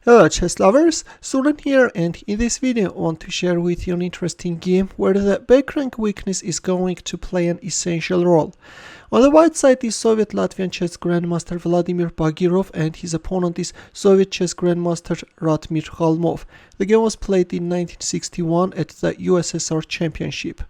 Hello chess lovers, Suren here, and in this video I want to share with you an interesting game where the backrank weakness is going to play an essential role. On the white side is Soviet Latvian chess Grandmaster Vladimir Bagirov, and his opponent is Soviet chess Grandmaster Ratmir Kholmov. The game was played in 1961 at the USSR Championship.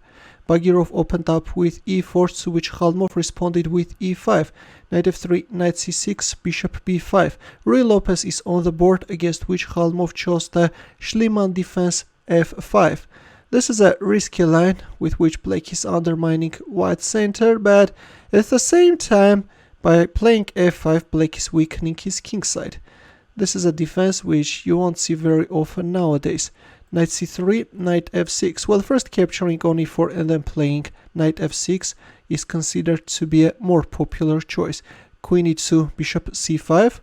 Bagirov opened up with e4, to which Kholmov responded with e5, knight f3, knight c6, bishop b5. Ruy Lopez is on the board, against which Kholmov chose the Schliemann defense f5. This is a risky line with which black is undermining white center, but at the same time, by playing f5, black is weakening his kingside. This is a defense which you won't see very often nowadays. Knight c3, knight f6. Well, first capturing on e4 and then playing knight f6 is considered to be a more popular choice. Queen e2, bishop c5.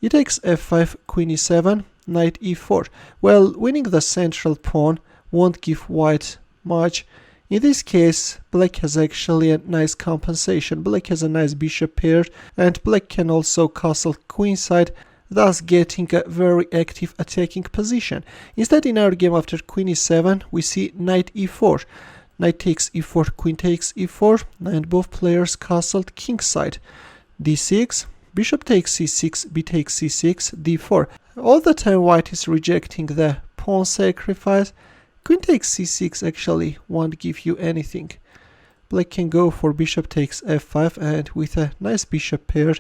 He takes f5, queen e7, knight e4. Well, winning the central pawn won't give white much. In this case, black has actually a nice compensation. Black has a nice bishop pair, and black can also castle queenside, thus getting a very active attacking position. Instead, in our game after queen e7, we see knight e4. Knight takes e4, queen takes e4, and both players castled kingside. d6, bishop takes c6, b takes c6, d4. All the time white is rejecting the pawn sacrifice. Queen takes c6 actually won't give you anything. Black can go for bishop takes f5, and with a nice bishop pair,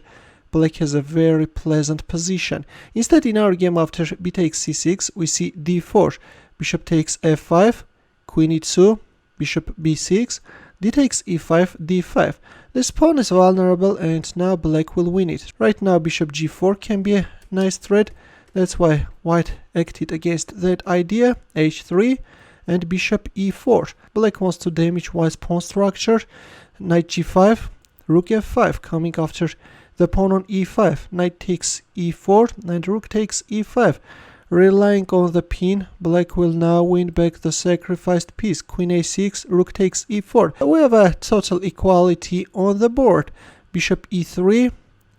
black has a very pleasant position. Instead, in our game after b takes c6, we see d4. Bishop takes f5, queen e2, bishop b6, d takes e5, d5. This pawn is vulnerable, and now black will win it. Right now, bishop g4 can be a nice threat. That's why white acted against that idea. h3 and bishop e4. Black wants to damage white's pawn structure. Knight g5, rook f5, coming after the pawn on e5. Knight takes e4 and rook takes e5. Relying on the pin, black will now win back the sacrificed piece. Queen a6, rook takes e4. We have a total equality on the board. Bishop e3,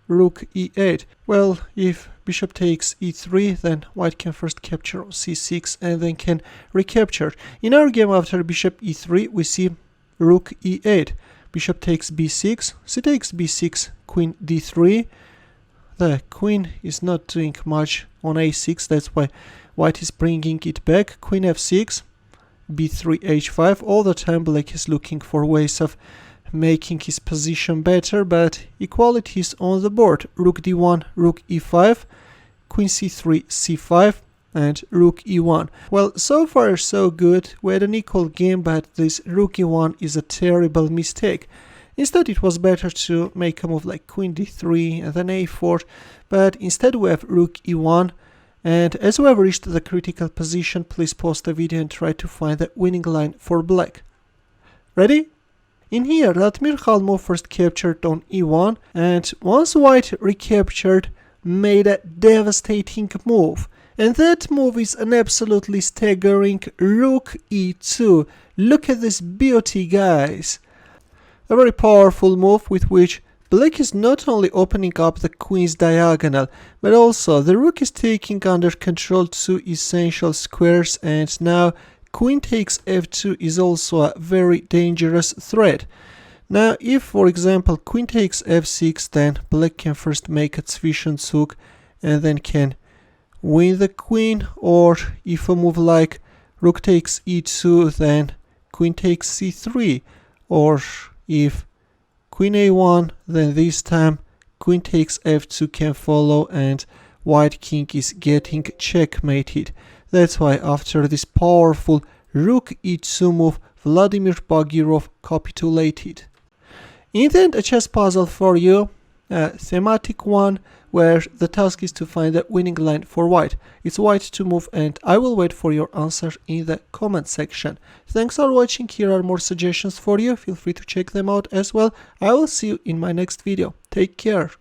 rook e8. Well, if bishop takes e3, then white can first capture on c6 and then can recapture. In our game after bishop e3, we see rook e8. Bishop takes b6, c takes b6, queen d3. The queen is not doing much on a6, that's why white is bringing it back. Queen f6, b3, h5. All the time black is looking for ways of making his position better, but equality is on the board. Rook d1, rook e5, queen c3, c5, and rook e1. Well, so far so good. We had an equal game, but this rook e1 is a terrible mistake. Instead, it was better to make a move like queen d3 and then a4, but instead we have rook e1. And as we have reached the critical position, please pause the video and try to find the winning line for black. Ready? In here, Ratmir Kholmov first captured on e1, and once white recaptured, made a devastating move. And that move is an absolutely staggering rook e2. Look at this beauty, guys. A very powerful move with which black is not only opening up the queen's diagonal, but also the rook is taking under control two essential squares, and now queen takes f2 is also a very dangerous threat. Now, if, for example, queen takes f6, then black can first make a Zwischenzug and then can win the queen, or if a move like rook takes e2, then queen takes c3, or if queen a1, then this time queen takes f2 can follow and white king is getting checkmated. That's why after this powerful rook e2 move, Vladimir Bagirov capitulated. In the end, a chess puzzle for you, a thematic one, where the task is to find the winning line for white. It's white to move, and I will wait for your answer in the comment section. Thanks for watching. Here are more suggestions for you. Feel free to check them out as well. I will see you in my next video. Take care.